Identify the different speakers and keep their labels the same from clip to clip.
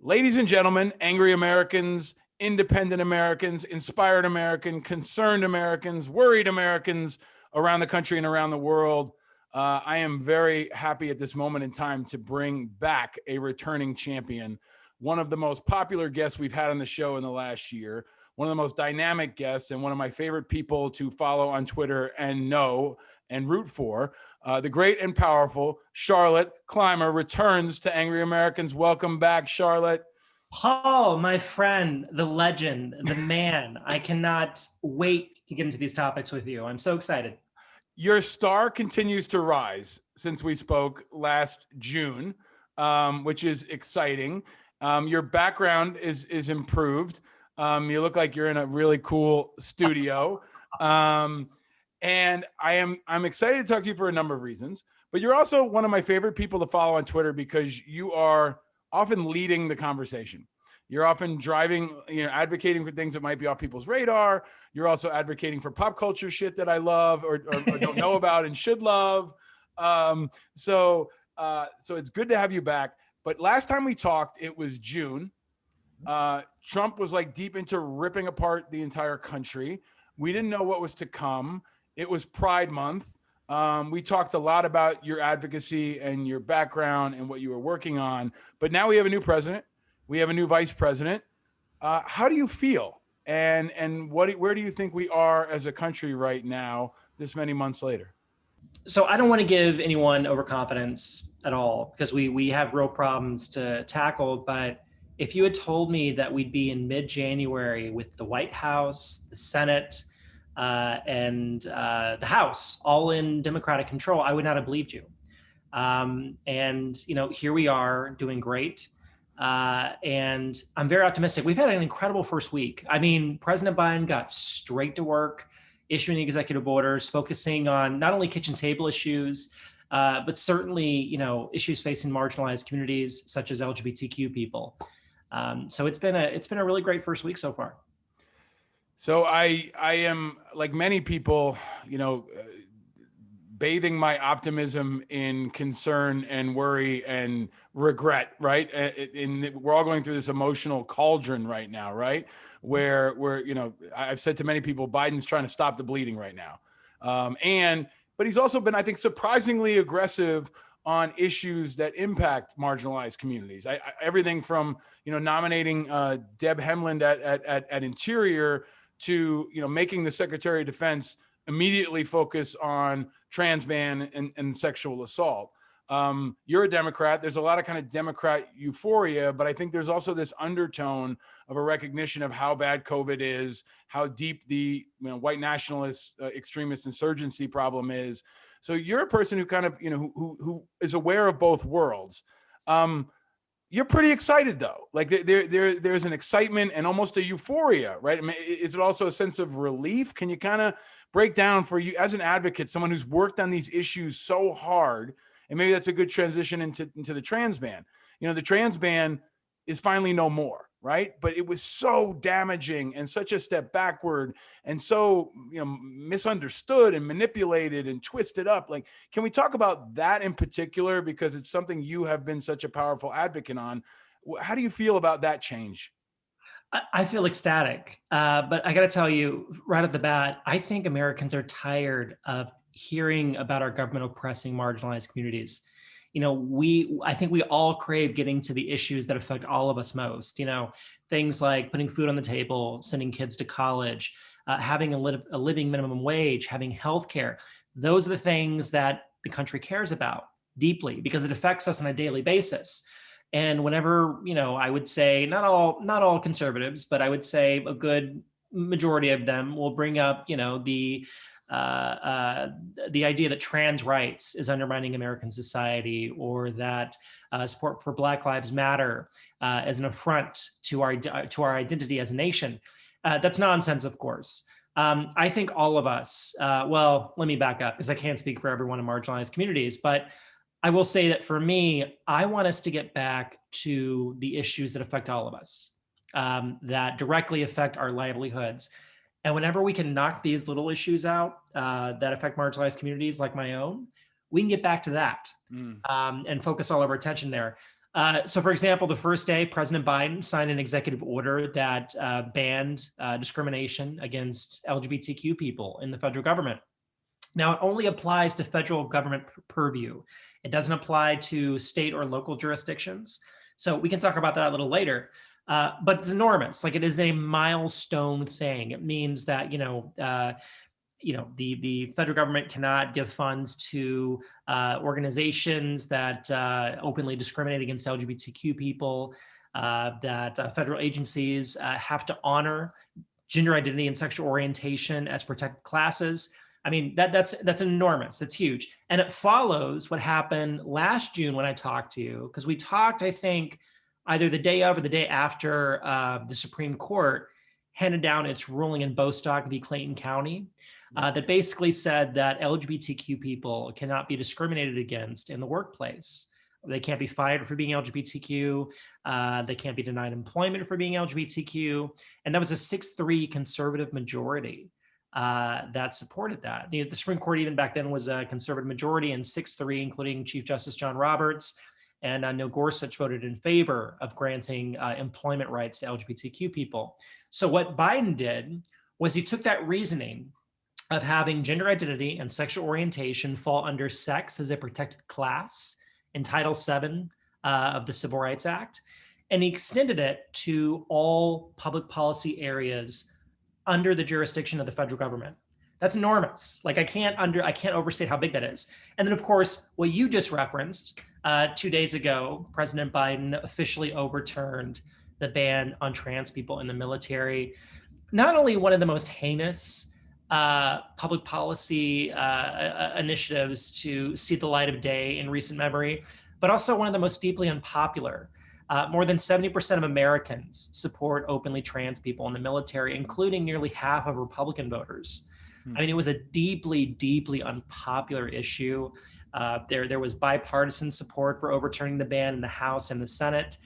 Speaker 1: Ladies and gentlemen, angry Americans, independent Americans, inspired Americans, concerned Americans, worried Americans around the country and around the world, I am very happy at this moment in time to bring back a returning champion, one of the most popular guests we've had on the show in the last year, one of the most dynamic guests, and one of my favorite people to follow on Twitter and know and root for. The great and powerful Charlotte Clymer returns to Angry Americans. Welcome back, Charlotte.
Speaker 2: Paul, my friend, the legend, the man. I cannot wait to get into these topics with you. I'm so excited.
Speaker 1: Your star continues to rise since we spoke last June, which is exciting. Your background is improved. You look like you're in a really cool studio. And I'm excited to talk to you for a number of reasons, but you're also one of my favorite people to follow on Twitter because you are often leading the conversation. You're often driving, advocating for things that might be off people's radar. You're also advocating for pop culture shit that I love or don't know about and should love. So it's good to have you back. But last time we talked, it was June. Trump was like deep into ripping apart the entire country. We didn't know what was to come. It was Pride Month. We talked a lot about your advocacy and your background and what you were working on. But now we have a new president. We have a new vice president. How do you feel? And where do you think we are as a country right now, this many months later?
Speaker 2: So I don't want to give anyone overconfidence at all because we have real problems to tackle. But if you had told me that we'd be in mid-January with the White House, the Senate, and the House all in Democratic control, I would not have believed you. And here we are doing great. And I'm very optimistic. We've had an incredible first week. I mean, President Biden got straight to work, issuing executive orders, focusing on not only kitchen table issues, but certainly, issues facing marginalized communities such as LGBTQ people. So it's been a really great first week so far.
Speaker 1: So I am, like many people, bathing my optimism in concern and worry and regret, right? We're all going through this emotional cauldron right now, right? Where I've said to many people, Biden's trying to stop the bleeding right now. But he's also been, I think, surprisingly aggressive on issues that impact marginalized communities. Everything from, nominating Deb Hemland at Interior to, making the Secretary of Defense immediately focus on trans ban and sexual assault. You're a Democrat. There's a lot of kind of Democrat euphoria, but I think there's also this undertone of a recognition of how bad COVID is, how deep the white nationalist extremist insurgency problem is. So you're a person who kind of, who is aware of both worlds. You're pretty excited though. Like there's an excitement and almost a euphoria, right? I mean, is it also a sense of relief? Can you kind of break down for you as an advocate, someone who's worked on these issues so hard, and maybe that's a good transition into the trans ban. The trans ban is finally no more, right? But it was so damaging and such a step backward and so, misunderstood and manipulated and twisted up. Like, can we talk about that in particular? Because it's something you have been such a powerful advocate on. How do you feel about that change?
Speaker 2: I feel ecstatic, but I got to tell you right off the bat, I think Americans are tired of hearing about our government oppressing marginalized communities. I think we all crave getting to the issues that affect all of us most. Things like putting food on the table, sending kids to college, having a living minimum wage, having healthcare. Those are the things that the country cares about deeply because it affects us on a daily basis. And whenever, I would say not all conservatives, but I would say a good majority of them will bring up, the idea that trans rights is undermining American society, or that support for Black Lives Matter as an affront to our identity as a nation. That's nonsense, of course. I think all of us, well, let me back up because I can't speak for everyone in marginalized communities, but I will say that for me, I want us to get back to the issues that affect all of us, that directly affect our livelihoods. And whenever we can knock these little issues out that affect marginalized communities like my own, we can get back to that and focus all of our attention there. So, for example, the first day, President Biden signed an executive order that banned discrimination against LGBTQ people in the federal government. Now, it only applies to federal government purview. It doesn't apply to state or local jurisdictions. So we can talk about that a little later. But it's enormous. Like, it is a milestone thing. It means that, the federal government cannot give funds to organizations that openly discriminate against LGBTQ people, that federal agencies have to honor gender identity and sexual orientation as protected classes. I mean, that's enormous. That's huge. And it follows what happened last June when I talked to you, because we talked, I think, either the day of or the day after the Supreme Court handed down its ruling in Bostock v. Clayton County that basically said that LGBTQ people cannot be discriminated against in the workplace. They can't be fired for being LGBTQ. They can't be denied employment for being LGBTQ. And that was a 6-3 conservative majority that supported that. The Supreme Court even back then was a conservative majority, and 6-3, including Chief Justice John Roberts and Neil Gorsuch, voted in favor of granting employment rights to LGBTQ people. So what Biden did was he took that reasoning of having gender identity and sexual orientation fall under sex as a protected class in Title VII of the Civil Rights Act, and he extended it to all public policy areas under the jurisdiction of the federal government. That's enormous. Like, I can't overstate how big that is. And then, of course, what you just referenced, 2 days ago, President Biden officially overturned the ban on trans people in the military. Not only one of the most heinous public policy initiatives to see the light of day in recent memory, but also one of the most deeply unpopular. More than 70% of Americans support openly trans people in the military, including nearly half of Republican voters. I mean, it was a deeply, deeply unpopular issue. There was bipartisan support for overturning the ban in the House and the Senate.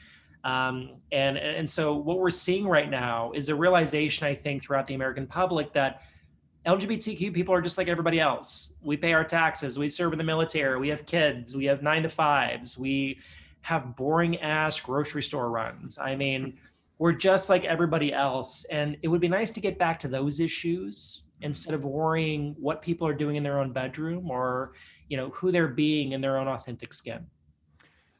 Speaker 2: And so what we're seeing right now is a realization, I think, throughout the American public that LGBTQ people are just like everybody else. We pay our taxes, we serve in the military, we have kids, we have 9-to-5s, we have boring ass grocery store runs. I mean, we're just like everybody else. And it would be nice to get back to those issues instead of worrying what people are doing in their own bedroom or, who they're being in their own authentic skin.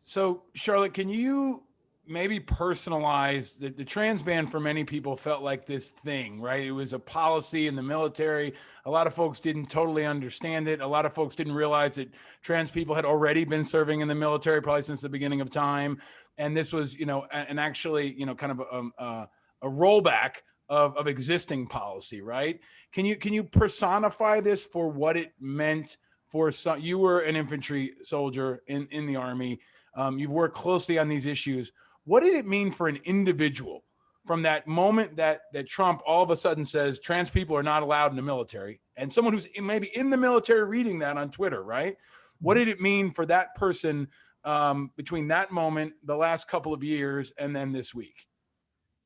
Speaker 1: So, Charlotte, can you maybe personalize the trans ban? For many people felt like this thing, right? It was a policy in the military. A lot of folks didn't totally understand it. A lot of folks didn't realize that trans people had already been serving in the military probably since the beginning of time. And this was, and actually, kind of a rollback of existing policy, right? Can you personify this for what it meant for some? You were an infantry soldier in the Army. You've worked closely on these issues. What did it mean for an individual from that moment that Trump all of a sudden says trans people are not allowed in the military, and someone who's maybe in the military reading that on Twitter, right? What did it mean for that person between that moment, the last couple of years, and then this week?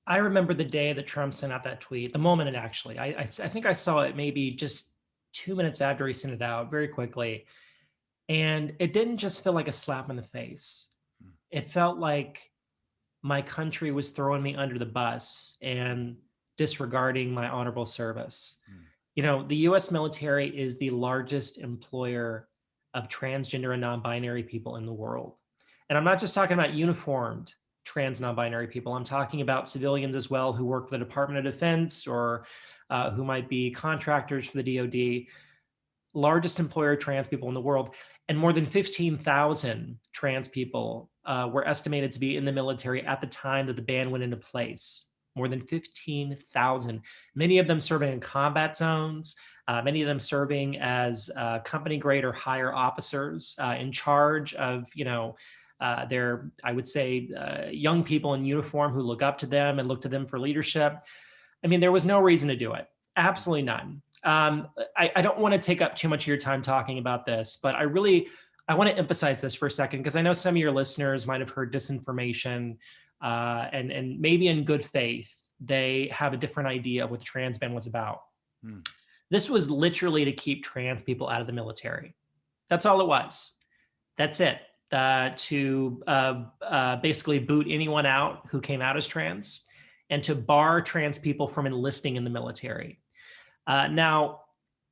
Speaker 2: I remember the day that Trump sent out that tweet, the moment it actually, I think I saw it maybe just 2 minutes after he sent it out, very quickly. And it didn't just feel like a slap in the face. It felt like my country was throwing me under the bus and disregarding my honorable service. The US military is the largest employer of transgender and non-binary people in the world. And I'm not just talking about uniformed trans non-binary people. I'm talking about civilians as well who work for the Department of Defense or who might be contractors for the DoD. Largest employer of trans people in the world. And more than 15,000 trans people were estimated to be in the military at the time that the ban went into place. More than 15,000. Many of them serving in combat zones, many of them serving as company grade or higher officers in charge of, their, I would say, young people in uniform who look up to them and look to them for leadership. I mean, there was no reason to do it. Absolutely none. I don't want to take up too much of your time talking about this, but I want to emphasize this for a second, because I know some of your listeners might have heard disinformation and maybe in good faith, they have a different idea of what the trans ban was about. This was literally to keep trans people out of the military. That's all it was. That's it. to basically boot anyone out who came out as trans, and to bar trans people from enlisting in the military. Now,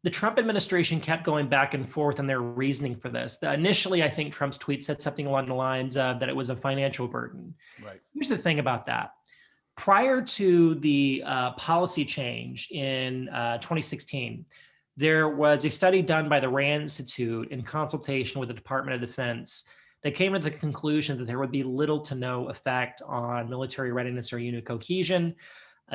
Speaker 2: the Trump administration kept going back and forth on their reasoning for this. Initially, I think Trump's tweet said something along the lines of that it was a financial burden.
Speaker 1: Right.
Speaker 2: Here's the thing about that. Prior to the policy change in 2016, there was a study done by the RAND Institute in consultation with the Department of Defense that came to the conclusion that there would be little to no effect on military readiness or unit cohesion,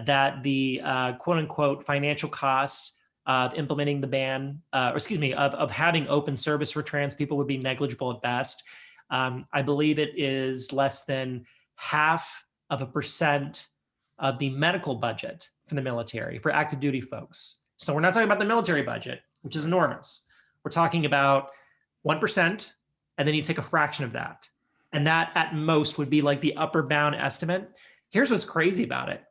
Speaker 2: that the quote unquote financial cost of implementing the ban, of having open service for trans people would be negligible at best. I believe it is less than 0.5% of the medical budget for the military for active duty folks. So we're not talking about the military budget, which is enormous. We're talking about 1%, and then you take a fraction of that. And that at most would be like the upper bound estimate. Here's what's crazy about it.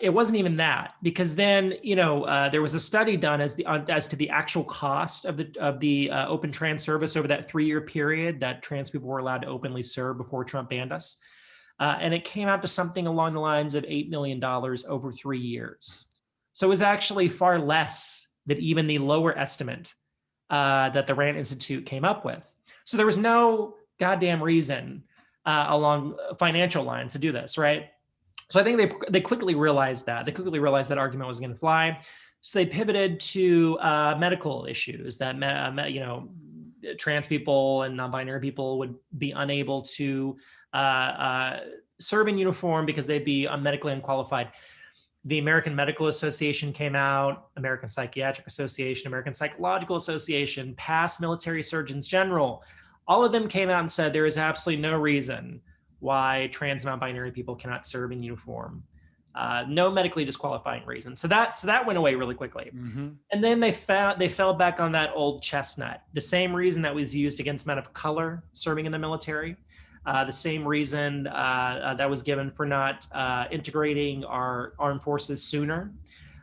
Speaker 2: It wasn't even that, because then there was a study done as to the actual cost of the open trans service over that 3-year period that trans people were allowed to openly serve before Trump banned us, and it came out to something along the lines of $8 million over 3 years. So it was actually far less than even the lower estimate that the RAND Institute came up with. So there was no goddamn reason along financial lines to do this, right? So I think they quickly realized that. They quickly realized that argument was going to fly. So they pivoted to medical issues that, trans people and non-binary people would be unable to serve in uniform because they'd be medically unqualified. The American Medical Association came out, American Psychiatric Association, American Psychological Association, past military surgeons general, all of them came out and said there is absolutely no reason why trans non-binary people cannot serve in uniform. No medically disqualifying reason. So that went away really quickly. Mm-hmm. And then they fell back on that old chestnut. The same reason that was used against men of color serving in the military. The same reason that was given for not integrating our armed forces sooner.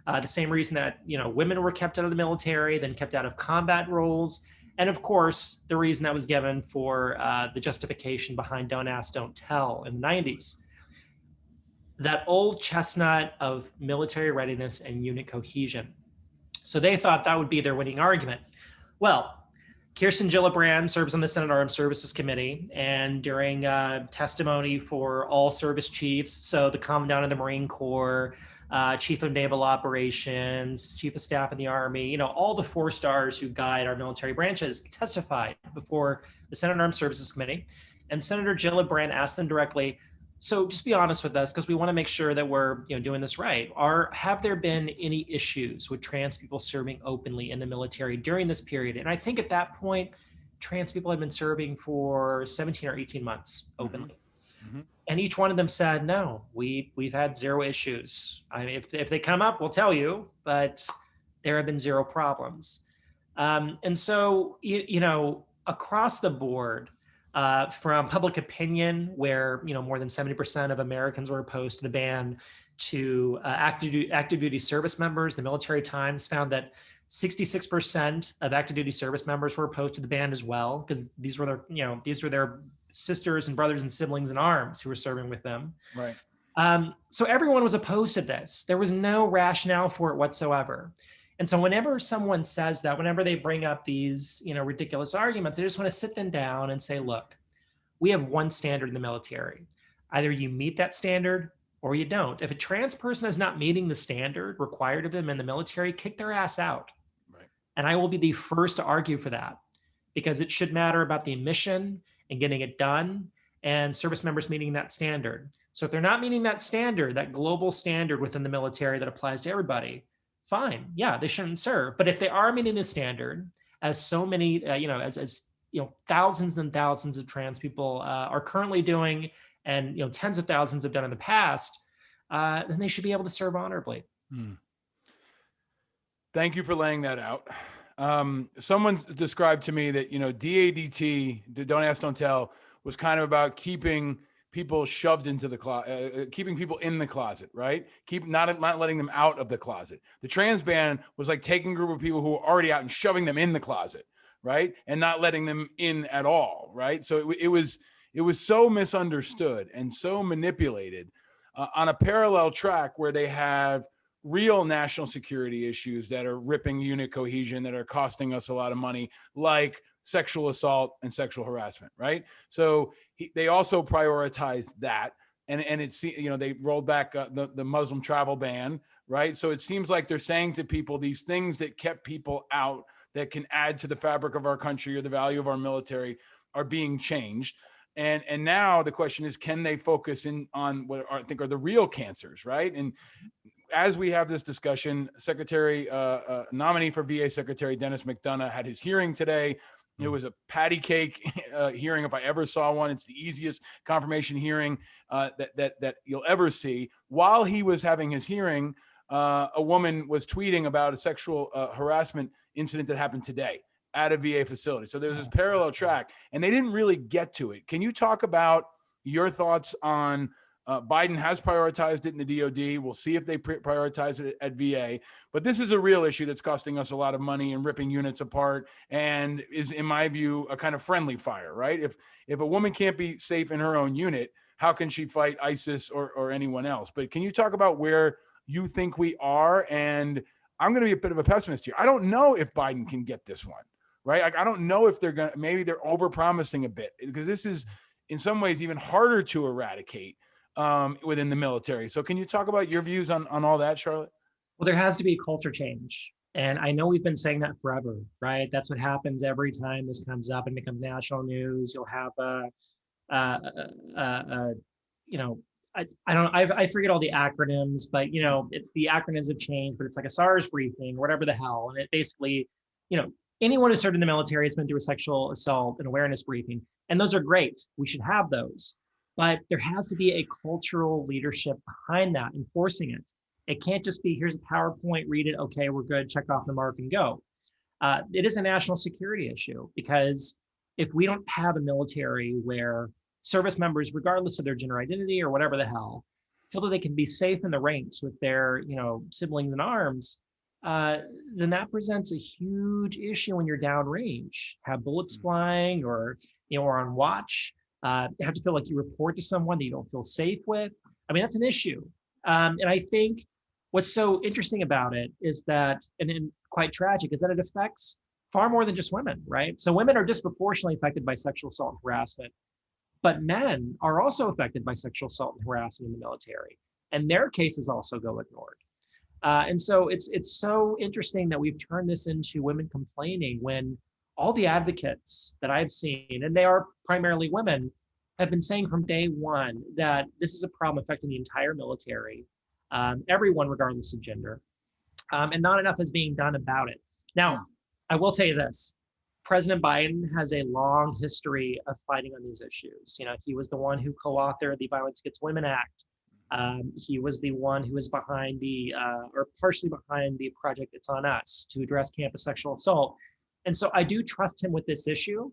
Speaker 2: The same reason that women were kept out of the military, then kept out of combat roles. And of course, the reason that was given for the justification behind Don't Ask, Don't Tell in the 90s. That old chestnut of military readiness and unit cohesion. So they thought that would be their winning argument. Well, Kirsten Gillibrand serves on the Senate Armed Services Committee, and during testimony for all service chiefs, so the Commandant of the Marine Corps, Chief of Naval Operations, Chief of Staff in the Army, all the 4 stars who guide our military branches testified before the Senate Armed Services Committee. And Senator Gillibrand asked them directly, so just be honest with us, because we want to make sure that we're doing this right. Have there been any issues with trans people serving openly in the military during this period? And I think at that point, trans people had been serving for 17 or 18 months openly. Mm-hmm. And each one of them said, no, we've had 0 issues. I mean, if they come up, we'll tell you, but there have been 0 problems. And so, across the board, from public opinion, where more than 70% of Americans were opposed to the ban, to active duty service members, the Military Times found that 66% of active duty service members were opposed to the ban as well, because these were their sisters and brothers and siblings in arms who were serving with them.
Speaker 1: Right.
Speaker 2: So everyone was opposed to this. There was no rationale for it whatsoever. And so whenever someone says that, whenever they bring up these, ridiculous arguments, I just want to sit them down and say, look, we have one standard in the military. Either you meet that standard or you don't. If a trans person is not meeting the standard required of them in the military, kick their ass out. Right. And I will be the first to argue for that, because it should matter about the mission and getting it done and service members meeting that standard. So if they're not meeting that standard, that global standard within the military that applies to everybody, fine, yeah, they shouldn't serve. But if they are meeting the standard, as so many, thousands and thousands of trans people are currently doing, and tens of thousands have done in the past, then they should be able to serve honorably.
Speaker 1: Thank you for laying that out. Someone's described to me that DADT, the Don't Ask, Don't Tell, was kind of about keeping people shoved into the closet, keeping people in the closet, right? Not letting them out of the closet. The trans ban was like taking a group of people who were already out and shoving them in the closet, right? And not letting them in at all, right? So it was so misunderstood and so manipulated on a parallel track where they have real national security issues that are ripping unit cohesion, that are costing us a lot of money, like sexual assault and sexual harassment, right? So they also prioritize that. And it's, you know, they rolled back the Muslim travel ban, right? So it seems like they're saying to people these things that kept people out that can add to the fabric of our country or the value of our military are being changed. And now the question is, can they focus in on what I think are the real cancers, right? And as we have this discussion, nominee for VA Secretary Dennis McDonough had his hearing today. It was a patty cake hearing, if I ever saw one. It's the easiest confirmation hearing that you'll ever see. While he was having his hearing, a woman was tweeting about a sexual harassment incident that happened today at a VA facility. So there's this parallel track, and they didn't really get to it. Can you talk about your thoughts on Biden has prioritized it in the DOD. We'll see if they prioritize it at VA. But this is a real issue that's costing us a lot of money and ripping units apart, and is, in my view, a kind of friendly fire, right? If a woman can't be safe in her own unit, how can she fight ISIS or anyone else? But can you talk about where you think we are? And I'm going to be a bit of a pessimist here. I don't know if Biden can get this one, right? Like, I don't know if maybe they're overpromising a bit, because this is in some ways even harder to eradicate within the military. So can you talk about your views on all that, Charlotte?
Speaker 2: Well, there has to be a culture change. And I know we've been saying that forever, right? That's what happens every time this comes up and becomes national news. You'll have you know, I don't, I forget all the acronyms, but you know, the acronyms have changed, but it's like a SARS briefing, whatever the hell. And it basically, you know, anyone who served in the military has been through a sexual assault and awareness briefing. And those are great. We should have those. But there has to be a cultural leadership behind that, enforcing it. It can't just be, here's a PowerPoint, read it, okay, we're good, check off the mark and go. It is a national security issue, because if we don't have a military where service members, regardless of their gender identity or whatever the hell, feel that they can be safe in the ranks with their, you know, siblings in arms, then that presents a huge issue when you're downrange, have bullets flying, or, you know, or on watch. You have to feel like you report to someone that you don't feel safe with. I mean, that's an issue. And I think what's so interesting about it is that, and quite tragic, is that it affects far more than just women, right? So women are disproportionately affected by sexual assault and harassment, but men are also affected by sexual assault and harassment in the military, and their cases also go ignored. And so it's so interesting that we've turned this into women complaining, when all the advocates that I've seen, and they are primarily women, have been saying from day one that this is a problem affecting the entire military, everyone regardless of gender, and not enough is being done about it. Now, I will tell you this. President Biden has a long history of fighting on these issues. You know, he was the one who co-authored the Violence Against Women Act. He was the one who was behind or partially behind the project It's On Us to address campus sexual assault. And so I do trust him with this issue,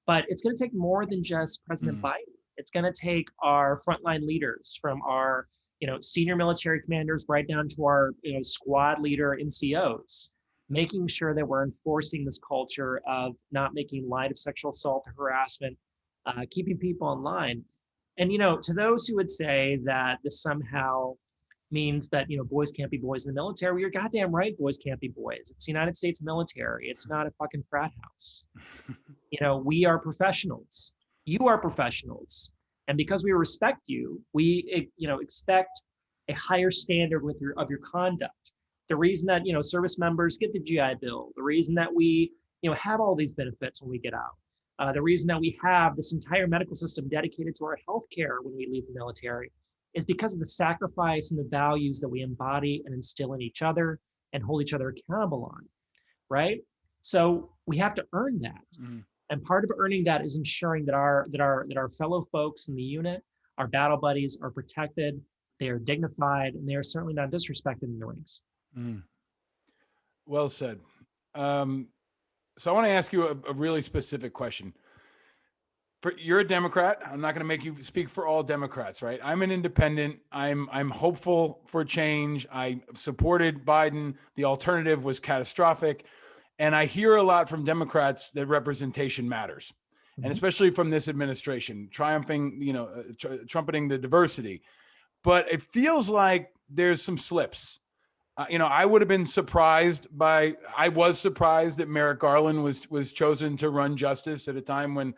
Speaker 2: but it's going to take more than just President Biden. It's going to take our frontline leaders, from our, you know, senior military commanders right down to our, you know, squad leader NCOs, making sure that we're enforcing this culture of not making light of sexual assault or harassment, keeping people in line. And, you know, to those who would say that this somehow means that, you know, boys can't be boys in the military, well, you're goddamn right, boys can't be boys. It's the United States military. It's not a fucking frat house. You know, we are professionals. You are professionals. And because we respect you, we, you know, expect a higher standard of your conduct. The reason that, you know, service members get the GI Bill, the reason that we, you know, have all these benefits when we get out, the reason that we have this entire medical system dedicated to our healthcare when we leave the military, is because of the sacrifice and the values that we embody and instill in each other and hold each other accountable on, right? So we have to earn that. And part of earning that is ensuring that our fellow folks in the unit, our battle buddies, are protected, they are dignified, and they are certainly not disrespected in the ranks.
Speaker 1: Well said. So I want to ask you a really specific question. You're a Democrat. I'm not going to make you speak for all Democrats, right? I'm an independent. I'm hopeful for change. I supported Biden. The alternative was catastrophic. And I hear a lot from Democrats that representation matters. And especially from this administration, triumphing, trumpeting the diversity. But it feels like there's some slips. I would have been surprised I was surprised that Merrick Garland was chosen to run justice at a time when,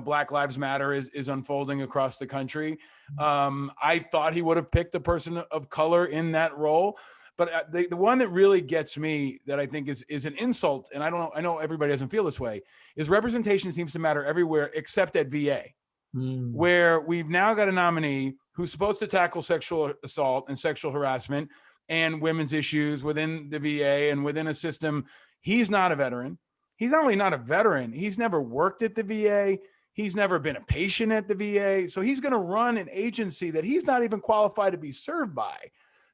Speaker 1: Black Lives Matter is unfolding across the country. I thought he would have picked a person of color in that role. But the one that really gets me that I think is an insult, and I know everybody doesn't feel this way, is representation seems to matter everywhere except at VA, where we've now got a nominee who's supposed to tackle sexual assault and sexual harassment and women's issues within the VA and within a system. He's not a veteran. He's not only not a veteran, he's never worked at the VA. He's never been a patient at the VA. So he's going to run an agency that he's not even qualified to be served by.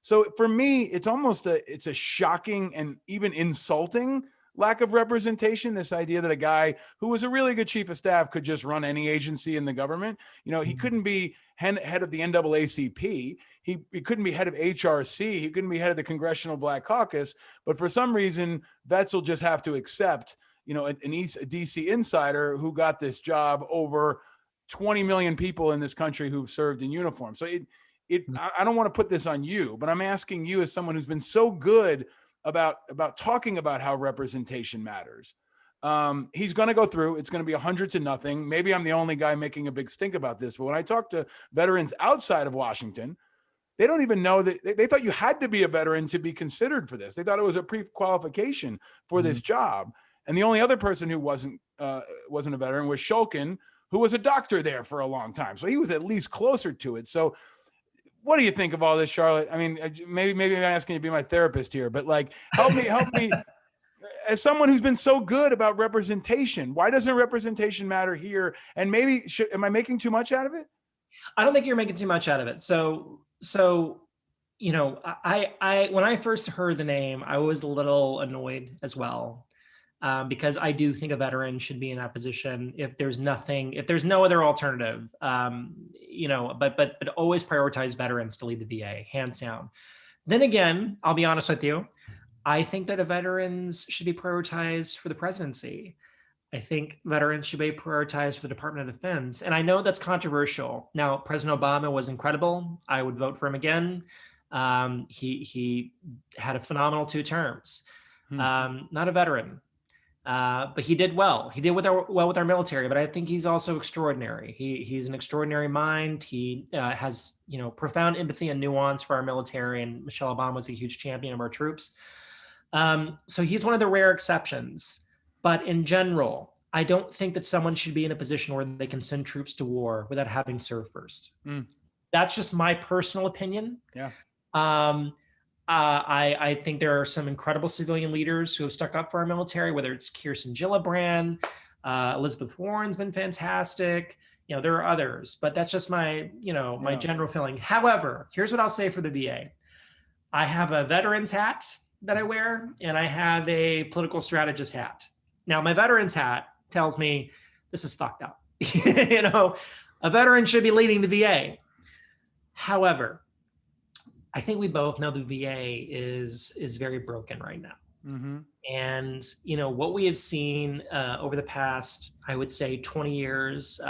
Speaker 1: So for me, it's almost it's a shocking and even insulting lack of representation. This idea that a guy who was a really good chief of staff could just run any agency in the government. He couldn't be head of the NAACP. He couldn't be head of HRC. He couldn't be head of the Congressional Black Caucus. But for some reason, vets will just have to accept, a DC insider who got this job over 20 million people in this country who've served in uniform. So I don't want to put this on you, but I'm asking you as someone who's been so good about talking about how representation matters. He's going to go through. It's going to be 100-0. Maybe I'm the only guy making a big stink about this, but when I talk to veterans outside of Washington, they don't even know that they thought you had to be a veteran to be considered for this. They thought it was a pre-qualification for this job. And the only other person who wasn't a veteran was Shulkin, who was a doctor there for a long time. So he was at least closer to it. So what do you think of all this, Charlotte? I mean, maybe I'm asking you to be my therapist here, but help me as someone who's been so good about representation. Why doesn't representation matter here? And maybe am I making too much out of it?
Speaker 2: I don't think you're making too much out of it. So I when I first heard the name, I was a little annoyed as well. Because I do think a veteran should be in that position if there's no other alternative, but always prioritize veterans to lead the VA, hands down. Then again, I'll be honest with you. I think that veterans should be prioritized for the presidency. I think veterans should be prioritized for the Department of Defense. And I know that's controversial. Now, President Obama was incredible. I would vote for him again. He had a phenomenal 2 terms. Not a veteran. But he did well. He did well with our military, but I think he's also extraordinary. He's an extraordinary mind. He has, profound empathy and nuance for our military, and Michelle Obama was a huge champion of our troops. So he's one of the rare exceptions. But in general, I don't think that someone should be in a position where they can send troops to war without having served first. That's just my personal opinion.
Speaker 1: Yeah.
Speaker 2: I think there are some incredible civilian leaders who have stuck up for our military, whether it's Kirsten Gillibrand, Elizabeth Warren's been fantastic. There are others, but that's just my general feeling. However, here's what I'll say for the VA. I have a veterans hat that I wear, and I have a political strategist hat. Now, my veterans hat tells me this is fucked up. A veteran should be leading the VA. However, I think we both know the VA is very broken right now. And, what we have seen over the past, I would say 20 years,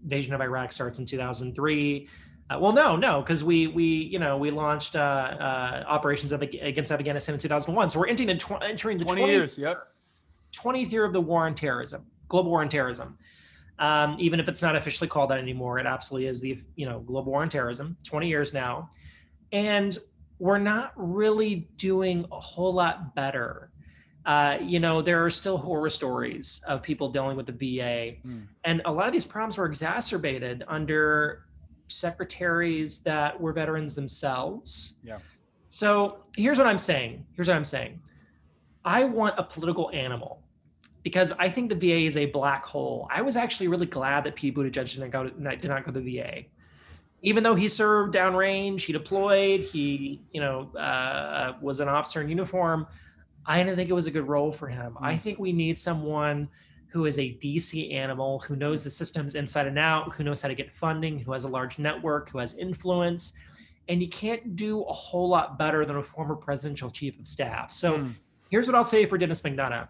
Speaker 2: invasion of Iraq starts in 2003. Because we launched operations against Afghanistan in 2001. So we're entering the 20
Speaker 1: years, yep.
Speaker 2: 20th year of the war on terrorism, global war on terrorism. Even if it's not officially called that anymore, it absolutely is the global war on terrorism. 20 years now, and we're not really doing a whole lot better. There are still horror stories of people dealing with the VA, and a lot of these problems were exacerbated under secretaries that were veterans themselves.
Speaker 1: Yeah. So
Speaker 2: here's what I'm saying. I want a political animal, because I think the VA is a black hole. I was actually really glad that Pete Buttigieg did not go to the VA. Even though he served downrange, he deployed, he was an officer in uniform, I didn't think it was a good role for him. I think we need someone who is a DC animal, who knows the systems inside and out, who knows how to get funding, who has a large network, who has influence. And you can't do a whole lot better than a former presidential chief of staff. So Here's what I'll say for Dennis McDonough.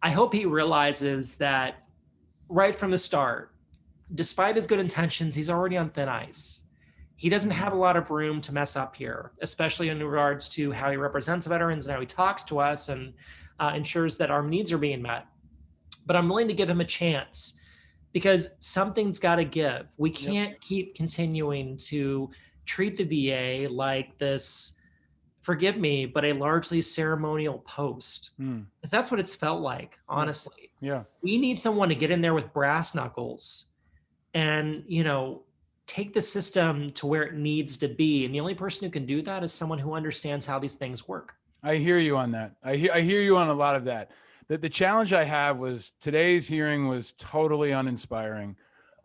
Speaker 2: I hope he realizes that right from the start, despite his good intentions, he's already on thin ice. He doesn't have a lot of room to mess up here, especially in regards to how he represents veterans and how he talks to us and ensures that our needs are being met. But I'm willing to give him a chance because something's got to give. We can't keep continuing to treat the VA like this, forgive me, but a largely ceremonial post. Because that's what it's felt like, honestly.
Speaker 1: Yeah.
Speaker 2: We need someone to get in there with brass knuckles and, take the system to where it needs to be. And the only person who can do that is someone who understands how these things work.
Speaker 1: I hear you on that. I hear you on a lot of that. The challenge I have was today's hearing was totally uninspiring,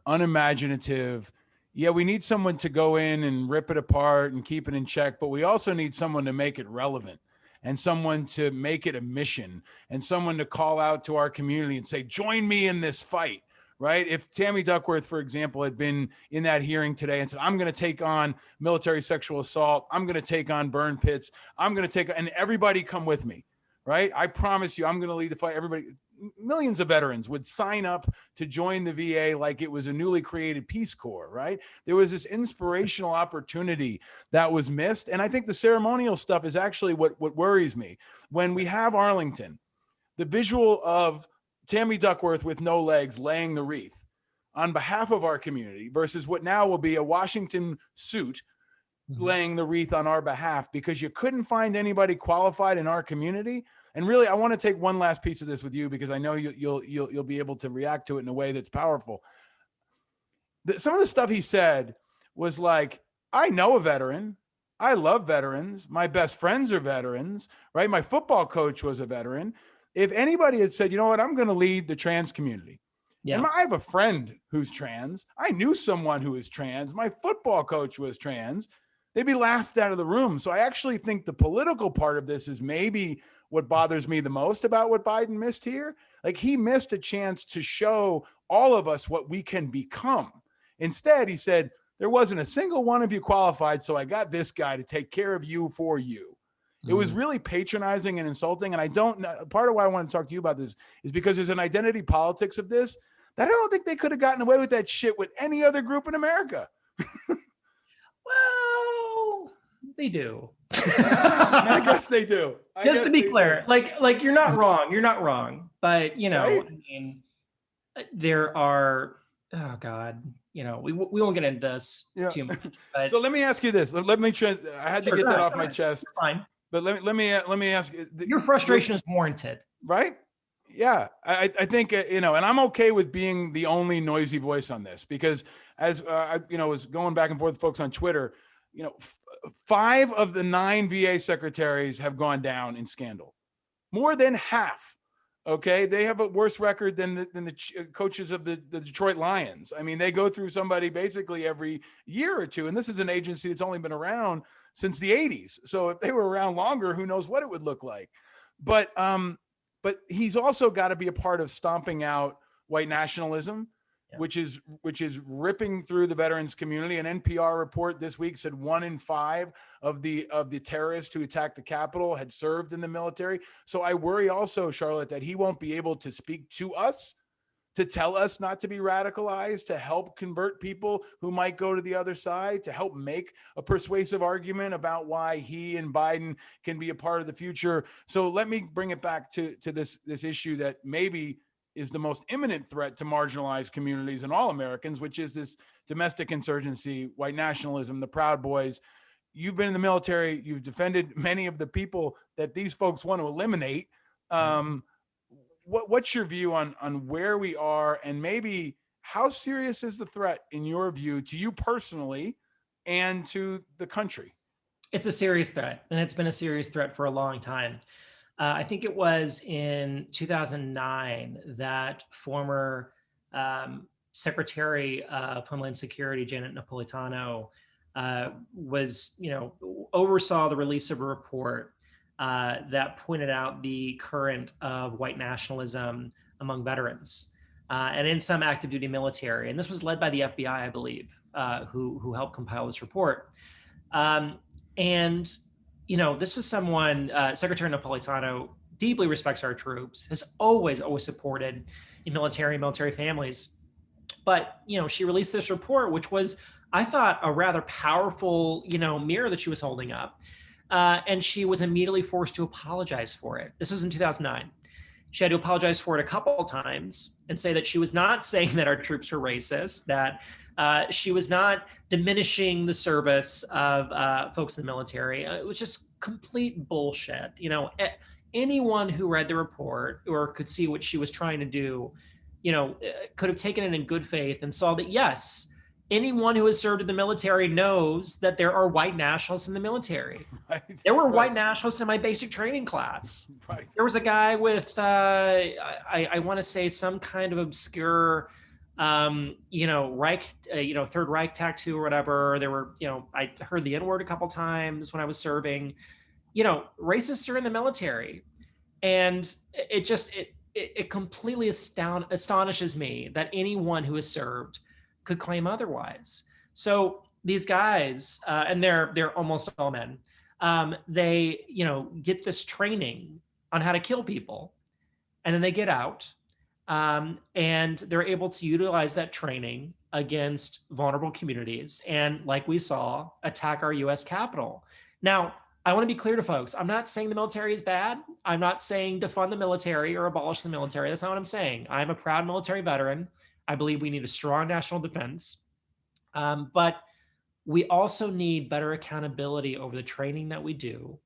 Speaker 1: unimaginative. Yeah, we need someone to go in and rip it apart and keep it in check, but we also need someone to make it relevant and someone to make it a mission and someone to call out to our community and say, join me in this fight. Right? If Tammy Duckworth, for example, had been in that hearing today and said, I'm going to take on military sexual assault, I'm going to take on burn pits, I'm going to take, and everybody come with me, right? I promise you, I'm going to lead the fight. Everybody, millions of veterans would sign up to join the VA like it was a newly created Peace Corps, right? There was this inspirational opportunity that was missed. And I think the ceremonial stuff is actually what worries me. When we have Arlington, the visual of Tammy Duckworth with no legs laying the wreath on behalf of our community versus what now will be a Washington suit laying the wreath on our behalf because you couldn't find anybody qualified in our community. And really, I want to take one last piece of this with you because I know you'll be able to react to it in a way that's powerful. Some of the stuff he said was like, I know a veteran. I love veterans. My best friends are veterans, right? My football coach was a veteran. If anybody had said, you know what, I'm going to lead the trans community. Yeah. And I have a friend who's trans. I knew someone who is trans. My football coach was trans. They'd be laughed out of the room. So I actually think the political part of this is maybe what bothers me the most about what Biden missed here. Like he missed a chance to show all of us what we can become. Instead, he said, there wasn't a single one of you qualified. So I got this guy to take care of you for you. It was really patronizing and insulting. And I don't know, part of why I want to talk to you about this is because there's an identity politics of this that I don't think they could have gotten away with that shit with any other group in America.
Speaker 2: Well, they do.
Speaker 1: I guess they do.
Speaker 2: Just to be clear, like you're not wrong. You're not wrong. But, right? I mean, there are, oh God, we won't get into this too much. But
Speaker 1: so let me ask you this. Let me I had to get that off my chest.
Speaker 2: Fine.
Speaker 1: But let me ask you.
Speaker 2: Your frustration is warranted.
Speaker 1: Right? Yeah. I think, and I'm okay with being the only noisy voice on this because as I was going back and forth with folks on Twitter, 5 of the 9 VA secretaries have gone down in scandal. More than half. Okay. They have a worse record than the coaches of the Detroit Lions. I mean, they go through somebody basically every year or two. And this is an agency that's only been around since the 80s. So if they were around longer, who knows what it would look like. But he's also got to be a part of stomping out white nationalism, which is ripping through the veterans community. An NPR report this week said 1 in 5 of the terrorists who attacked the Capitol had served in the military. So I worry also, Charlotte, that he won't be able to speak to us, to tell us not to be radicalized, to help convert people who might go to the other side, to help make a persuasive argument about why he and Biden can be a part of the future. So let me bring it back to this issue that maybe is the most imminent threat to marginalized communities and all Americans, which is this domestic insurgency, white nationalism, the Proud Boys. You've been in the military. You've defended many of the people that these folks want to eliminate. What's your view on where we are and maybe how serious is the threat in your view to you personally and to the country?
Speaker 2: It's a serious threat, and it's been a serious threat for a long time. I think it was in 2009 that former Secretary of Homeland Security, Janet Napolitano, oversaw the release of a report that pointed out the current of white nationalism among veterans and in some active duty military. And this was led by the FBI, I believe, who helped compile this report. This was someone, Secretary Napolitano deeply respects our troops, has always supported the military families. But, she released this report, which was, I thought, a rather powerful, mirror that she was holding up. And she was immediately forced to apologize for it. This was in 2009. She had to apologize for it a couple of times and say that she was not saying that our troops were racist, that she was not diminishing the service of folks in the military. It was just complete bullshit. Anyone who read the report or could see what she was trying to do, could have taken it in good faith and saw that, yes, anyone who has served in the military knows that there are white nationalists in the military. Right. There were white nationalists in my basic training class. Right. There was a guy with, I want to say, some kind of obscure, Reich, Third Reich tattoo or whatever. There were, I heard the N-word a couple times when I was serving. Racists are in the military, and it completely astonishes me that anyone who has served could claim otherwise. So these guys, and they're almost all men, they get this training on how to kill people, and then they get out, and they're able to utilize that training against vulnerable communities, and, like we saw, attack our U.S. Capitol. Now, I want to be clear to folks. I'm not saying the military is bad. I'm not saying defund the military or abolish the military. That's not what I'm saying. I'm a proud military veteran. I believe we need a strong national defense. But we also need better accountability over the training that we do,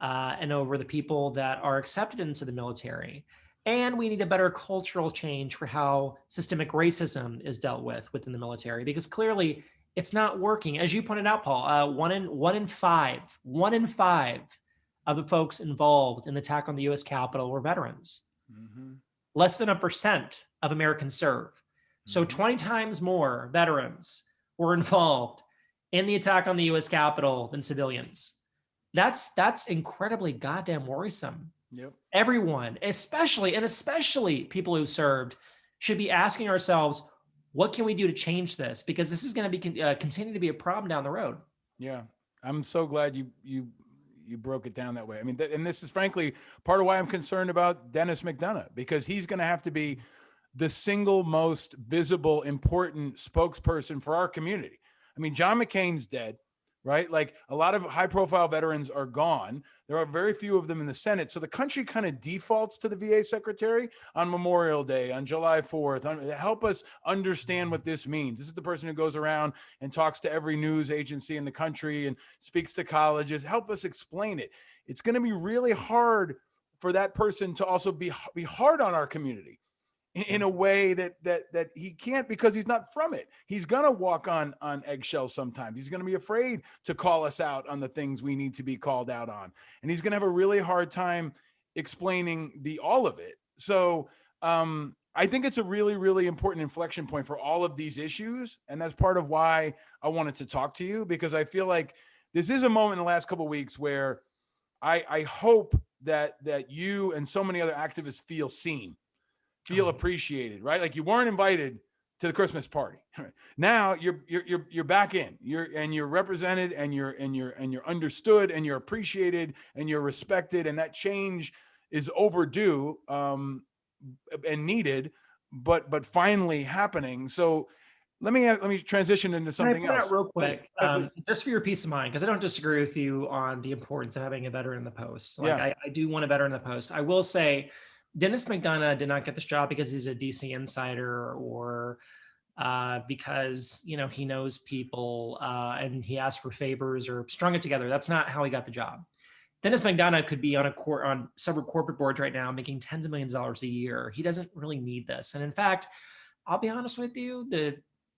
Speaker 2: and over the people that are accepted into the military. And we need a better cultural change for how systemic racism is dealt with within the military, because clearly it's not working. As you pointed out, Paul, one in five of the folks involved in the attack on the U.S. Capitol were veterans. Mm-hmm. Less than 1% of Americans serve. So 20 times more veterans were involved in the attack on the U.S. Capitol than civilians. That's incredibly goddamn worrisome. Yep. Everyone, especially people who served, should be asking ourselves, what can we do to change this? Because this is going to be continue to be a problem down the road.
Speaker 1: Yeah, I'm so glad you broke it down that way. I mean, and this is frankly part of why I'm concerned about Dennis McDonough, because he's going to have to be the single most visible, important spokesperson for our community. I mean, John McCain's dead, right? Like, a lot of high-profile veterans are gone. There are very few of them in the Senate. So the country kind of defaults to the VA secretary on Memorial Day, on July 4th. Help us understand what this means. This is the person who goes around and talks to every news agency in the country and speaks to colleges. Help us explain it. It's going to be really hard for that person to also be hard on our community in a way that he can't, because he's not from it. He's going to walk on eggshells sometimes. He's going to be afraid to call us out on the things we need to be called out on. And he's going to have a really hard time explaining all of it. So I think it's a really, really important inflection point for all of these issues. And that's part of why I wanted to talk to you, because I feel like this is a moment in the last couple of weeks where I hope that you and so many other activists feel seen, feel appreciated, right? Like, you weren't invited to the Christmas party. Now you're back in. You're represented, and you're understood, and you're appreciated, and you're respected, and that change is overdue and needed, but finally happening. So let me transition into something else
Speaker 2: real quick, just for your peace of mind, because I don't disagree with you on the importance of having a veteran in the post. Like, yeah. I do want a veteran in the post. I will say, Dennis McDonough did not get this job because he's a DC insider, or because he knows people and he asked for favors or strung it together. That's not how he got the job. Dennis McDonough could be on several corporate boards right now, making tens of millions of dollars a year. He doesn't really need this. And in fact, I'll be honest with you, the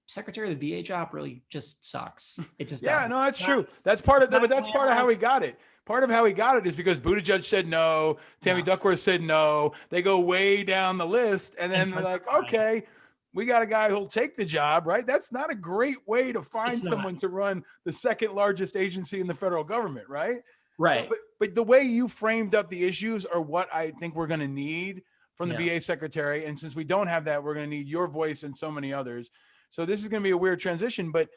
Speaker 2: secretary of the VA job really just sucks. It just
Speaker 1: does. No, that's true. That's part of but that's part of how he got it. Part of how he got it is because Buttigieg said no, Tammy Duckworth said no. They go way down the list, and then they're like, okay, we got a guy who'll take the job, right? That's not a great way to find someone to run the second largest agency in the federal government, right?
Speaker 2: Right.
Speaker 1: So, but the way you framed up the issues are what I think we're going to need from the VA secretary. And since we don't have that, we're going to need your voice and so many others. So this is going to be a weird transition, but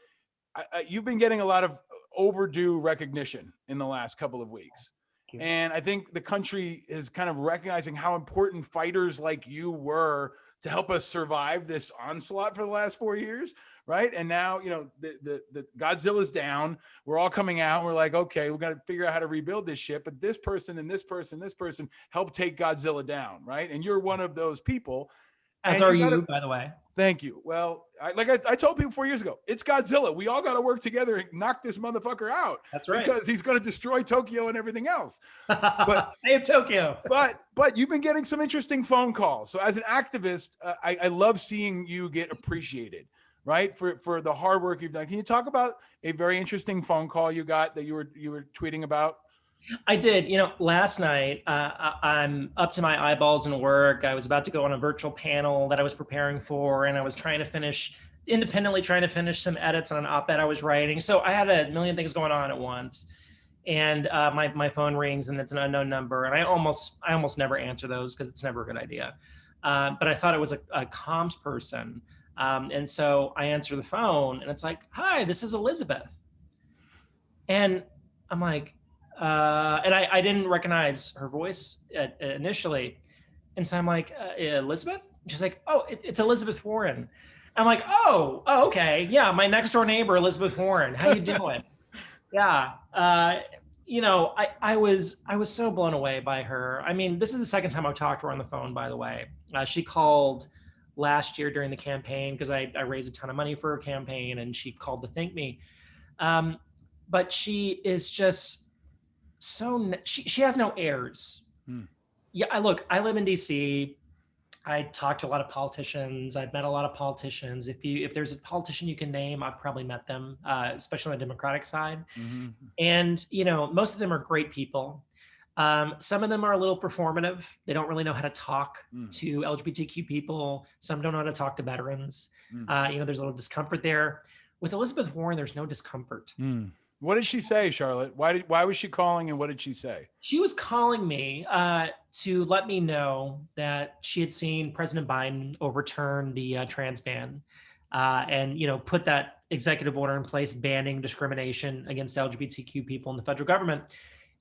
Speaker 1: you've been getting a lot of overdue recognition in the last couple of weeks. And I think the country is kind of recognizing how important fighters like you were to help us survive this onslaught for the last 4 years, right? And now, the Godzilla's down. We're all coming out. And we're like, okay, we got to figure out how to rebuild this shit. But this person and this person helped take Godzilla down, right? And you're one of those people.
Speaker 2: As
Speaker 1: And
Speaker 2: are
Speaker 1: you got to,
Speaker 2: you, by the way.
Speaker 1: thank you. Well, I told people 4 years ago, it's Godzilla. We all got to work together and knock this motherfucker out.
Speaker 2: That's right.
Speaker 1: Because he's going to destroy Tokyo and everything else. But
Speaker 2: Save Tokyo.
Speaker 1: but you've been getting some interesting phone calls. So as an activist, I love seeing you get appreciated, right? For the hard work you've done. Can you talk about a very interesting phone call you got that you were tweeting about?
Speaker 2: I did. Last night, I'm up to my eyeballs in work. I was about to go on a virtual panel that I was preparing for, and I was independently trying to finish some edits on an op-ed I was writing. So I had a million things going on at once. And my phone rings and it's an unknown number. And I almost never answer those because it's never a good idea. But I thought it was a comms person. And so I answer the phone and it's like, hi, this is Elizabeth. And I'm like, and I didn't recognize her voice initially. And so I'm like, Elizabeth? She's like, oh, it's Elizabeth Warren. I'm like, oh, okay. Yeah, my next door neighbor, Elizabeth Warren. How you doing? Yeah. I was so blown away by her. I mean, this is the second time I've talked to her on the phone, by the way. She called last year during the campaign because I raised a ton of money for her campaign, and she called to thank me. But she is just she has no airs. Yeah, I live in DC. I talk to a lot of politicians. I've met a lot of politicians. If there's a politician you can name, I've probably met them, especially on the Democratic side. Mm-hmm. And, most of them are great people. Some of them are a little performative. They don't really know how to talk to LGBTQ people. Some don't know how to talk to veterans. There's a little discomfort there. With Elizabeth Warren, there's no discomfort.
Speaker 1: What did she say, Charlotte? Why was she calling, and what did she say?
Speaker 2: She was calling me to let me know that she had seen President Biden overturn the trans ban and put that executive order in place banning discrimination against LGBTQ people in the federal government.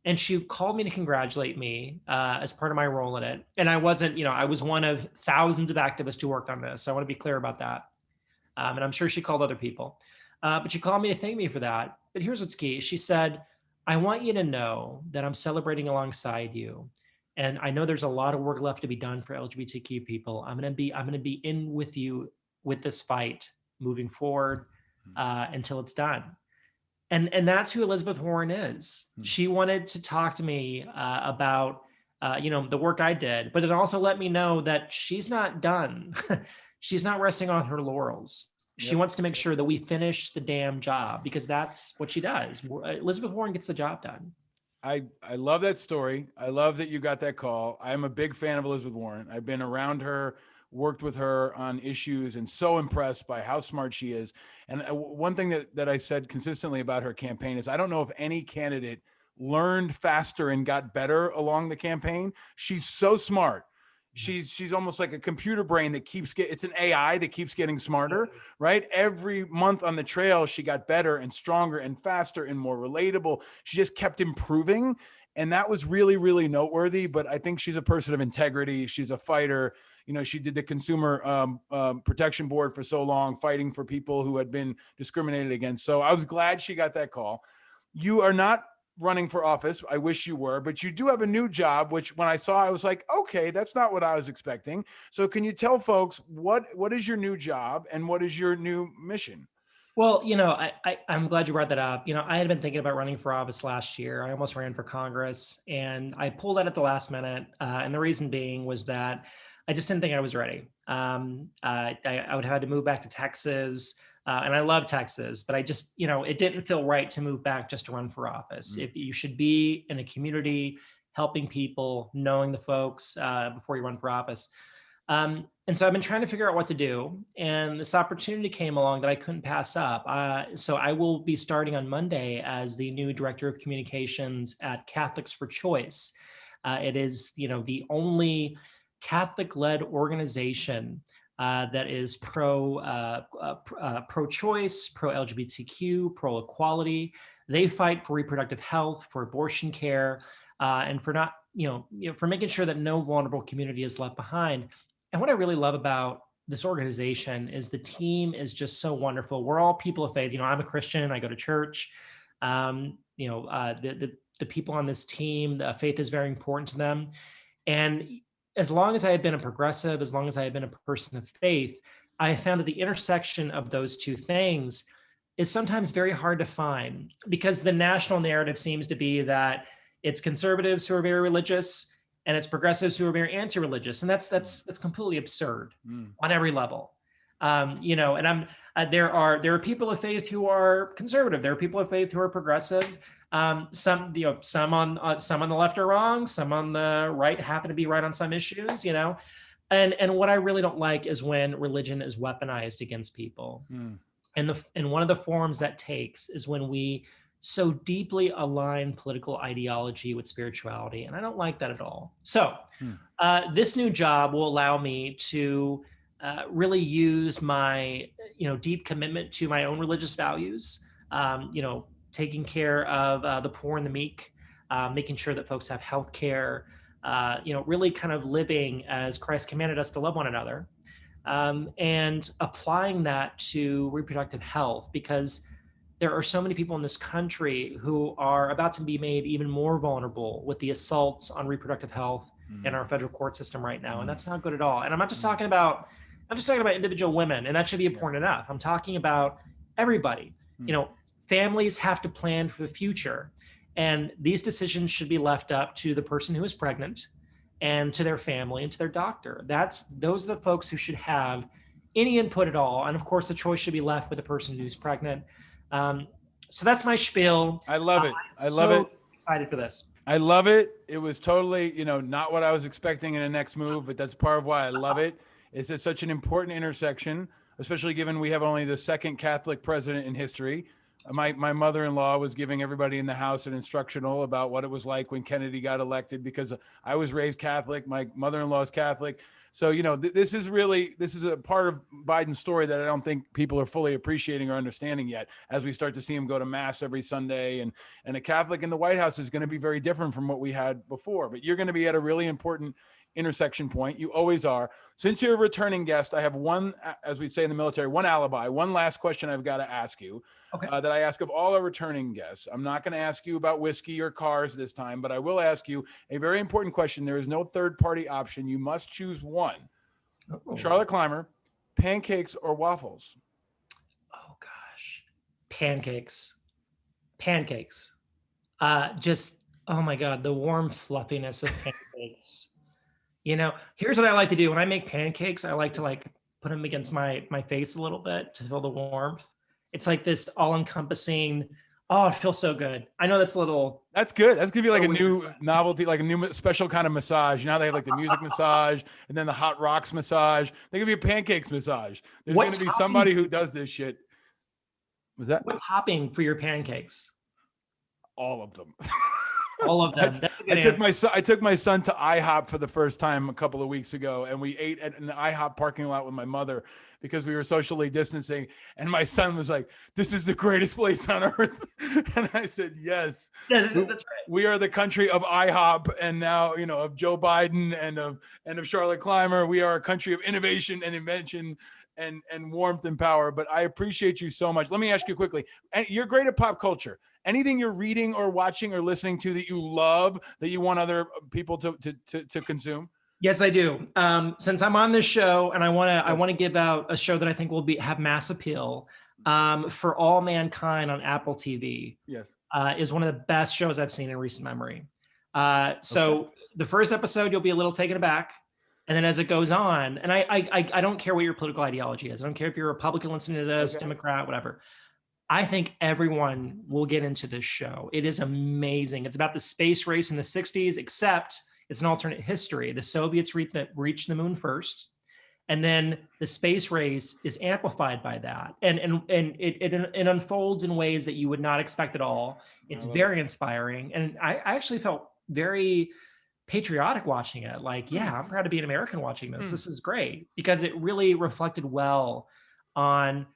Speaker 2: And she called me to congratulate me as part of my role in it. And I wasn't, I was one of thousands of activists who worked on this. So I want to be clear about that. And I'm sure she called other people. But she called me to thank me for that. But here's what's key. She said, I want you to know that I'm celebrating alongside you. And I know there's a lot of work left to be done for LGBTQ people. I'm going to be in with you with this fight moving forward until it's done. And that's who Elizabeth Warren is. She wanted to talk to me about, the work I did, but it also let me know that she's not done. She's not resting on her laurels. She wants to make sure that we finish the damn job because that's what she does. Elizabeth Warren gets the job done.
Speaker 1: I love that story. I love that you got that call. I'm a big fan of Elizabeth Warren. I've been around her, worked with her on issues, and so impressed by how smart she is. And one thing that I said consistently about her campaign is I don't know if any candidate learned faster and got better along the campaign. She's so smart. She's almost like a computer brain that it's an AI that keeps getting smarter, right? Every month on the trail, she got better and stronger and faster and more relatable. She just kept improving. And that was really, really noteworthy. But I think she's a person of integrity. She's a fighter. She did the Consumer Protection Board for so long, fighting for people who had been discriminated against. So I was glad she got that call. You are not running for office. I wish you were, but you do have a new job, which when I saw, I was like, okay, that's not what I was expecting. So can you tell folks what is your new job and what is your new mission?
Speaker 2: Well, I'm glad you brought that up. I had been thinking about running for office last year. I almost ran for Congress and I pulled out at the last minute. And the reason being was that I just didn't think I was ready. I would have had to move back to Texas. And I love Texas, but I just, it didn't feel right to move back just to run for office. If you should be in a community, helping people, knowing the folks before you run for office. And so I've been trying to figure out what to do. And this opportunity came along that I couldn't pass up. So I will be starting on Monday as the new director of communications at Catholics for Choice. It is, the only Catholic-led organization that is pro-choice, pro-LGBTQ, pro-equality. They fight for reproductive health, for abortion care. and for not, for making sure that no vulnerable community is left behind. And what I really love about this organization is the team is just so wonderful. We're all people of faith. I'm a Christian. I go to church. The people on this team, the faith is very important to them. And as long as I have been a progressive, as long as I have been a person of faith, I have found that the intersection of those two things is sometimes very hard to find, because the national narrative seems to be that it's conservatives who are very religious and it's progressives who are very anti-religious, and that's completely absurd on every level. And there are people of faith who are conservative. There are people of faith who are progressive. Some on the left are wrong. Some on the right happen to be right on some issues. And what I really don't like is when religion is weaponized against people. And one of the forms that takes is when we so deeply align political ideology with spirituality. And I don't like that at all. So this new job will allow me to really use my, deep commitment to my own religious values, taking care of the poor and the meek, making sure that folks have health care, really kind of living as Christ commanded us to love one another, and applying that to reproductive health, because there are so many people in this country who are about to be made even more vulnerable with the assaults on reproductive health in our federal court system right now. And that's not good at all. And I'm just talking about individual women, and that should be important enough. I'm talking about everybody. Families have to plan for the future, and these decisions should be left up to the person who is pregnant and to their family and to their doctor. Those are the folks who should have any input at all. And of course, the choice should be left with the person who's pregnant. So that's my spiel.
Speaker 1: I love it. I love it.
Speaker 2: Excited for this.
Speaker 1: I love it. It was totally, not what I was expecting in the next move, but that's part of why I love it. It's at such an important intersection, especially given we have only the second Catholic president in history. My mother-in-law was giving everybody in the house an instructional about what it was like when Kennedy got elected, because I was raised Catholic. My mother-in-law is Catholic. So, this is a part of Biden's story that I don't think people are fully appreciating or understanding yet, as we start to see him go to mass every Sunday. And a Catholic in the White House is going to be very different from what we had before. But you're going to be at a really important intersection point. You always are. Since you're a returning guest, I have one, as we'd say in the military, one alibi, one last question I've got to ask you, that I ask of all our returning guests. I'm not going to ask you about whiskey or cars this time, but I will ask you a very important question. There is no third-party option. You must choose one. Charlotte Clymer, pancakes or waffles?
Speaker 2: Oh gosh, pancakes. Oh my God, the warm fluffiness of pancakes. Here's what I like to do when I make pancakes. I like to put them against my face a little bit to feel the warmth. It's like this all-encompassing. Oh, it feels so good. I know that's
Speaker 1: That's good. That's gonna be like a new novelty, like a new special kind of massage. They have like the music massage and then the hot rocks massage. They could be a pancakes massage. There's going to be somebody who does this shit. Was that?
Speaker 2: What topping for your pancakes?
Speaker 1: All of them.
Speaker 2: All of them.
Speaker 1: I took my son to IHOP for the first time a couple of weeks ago, and we ate at an IHOP parking lot with my mother because we were socially distancing. And my son was like, "This is the greatest place on earth," and I said, "Yes,
Speaker 2: that's right.
Speaker 1: We are the country of IHOP, and now of Joe Biden and of Charlotte Clymer. We are a country of innovation and invention." And warmth and power. But I appreciate you so much. Let me ask you quickly. You're great at pop culture. Anything you're reading or watching or listening to that you love, that you want other people to consume?
Speaker 2: Yes, I do. Since I'm on this show, and I want to give out a show that I think will have mass appeal. For All Mankind on Apple TV.
Speaker 1: Yes,
Speaker 2: is one of the best shows I've seen in recent memory. The first episode, you'll be a little taken aback. And then as it goes on, and I don't care what your political ideology is. I don't care if you're a Republican listening to this, Democrat, whatever. I think everyone will get into this show. It is amazing. It's about the space race in the 60s, except it's an alternate history. The Soviets reached the moon first, and then the space race is amplified by that. And it unfolds in ways that you would not expect at all. It's very inspiring. And I actually felt very patriotic watching it. I'm proud to be an American watching this. This is great, because it really reflected well on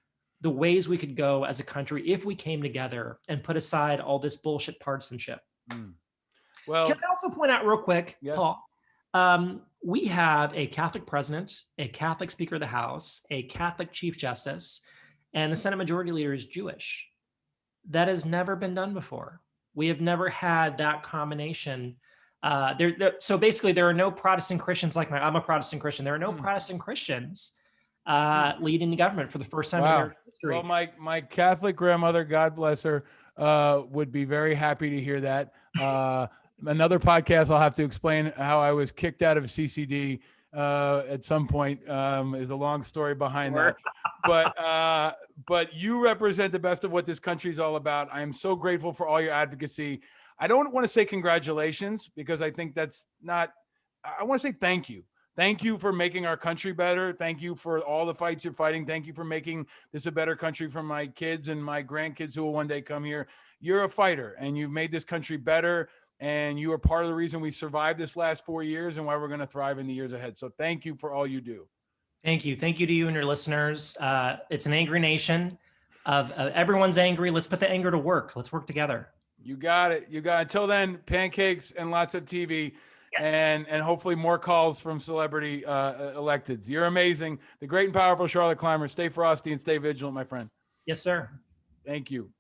Speaker 2: the ways we could go as a country if we came together and put aside all this bullshit partisanship.
Speaker 1: Well,
Speaker 2: Can I also point out real quick,
Speaker 1: yes.
Speaker 2: Paul? We have a Catholic president, a Catholic Speaker of the House, a Catholic Chief Justice, and the Senate Majority Leader is Jewish. That has never been done before. We have never had that combination. So basically, there are no Protestant Christians like I'm a Protestant Christian. There are no Protestant Christians leading the government for the first time in American history.
Speaker 1: Well, my Catholic grandmother, God bless her, would be very happy to hear that. Another podcast, I'll have to explain how I was kicked out of CCD at some point. Is a long story behind that. But you represent the best of what this country is all about. I am so grateful for all your advocacy. I don't want to say congratulations because I think that's not. I want to say thank you. Thank you for making our country better. Thank you for all the fights you're fighting. Thank you for making this a better country for my kids and my grandkids who will one day come here. You're a fighter and you've made this country better. And you are part of the reason we survived this last 4 years and why we're going to thrive in the years ahead. So thank you for all you do.
Speaker 2: Thank you. Thank you to you and your listeners. It's an angry nation of everyone's angry. Let's put the anger to work. Let's work together.
Speaker 1: You got it. You got it. Until then, pancakes and lots of TV. Yes. And hopefully more calls from celebrity electeds. You're amazing. The great and powerful Charlotte Clymer. Stay frosty and stay vigilant, my friend.
Speaker 2: Yes, sir.
Speaker 1: Thank you.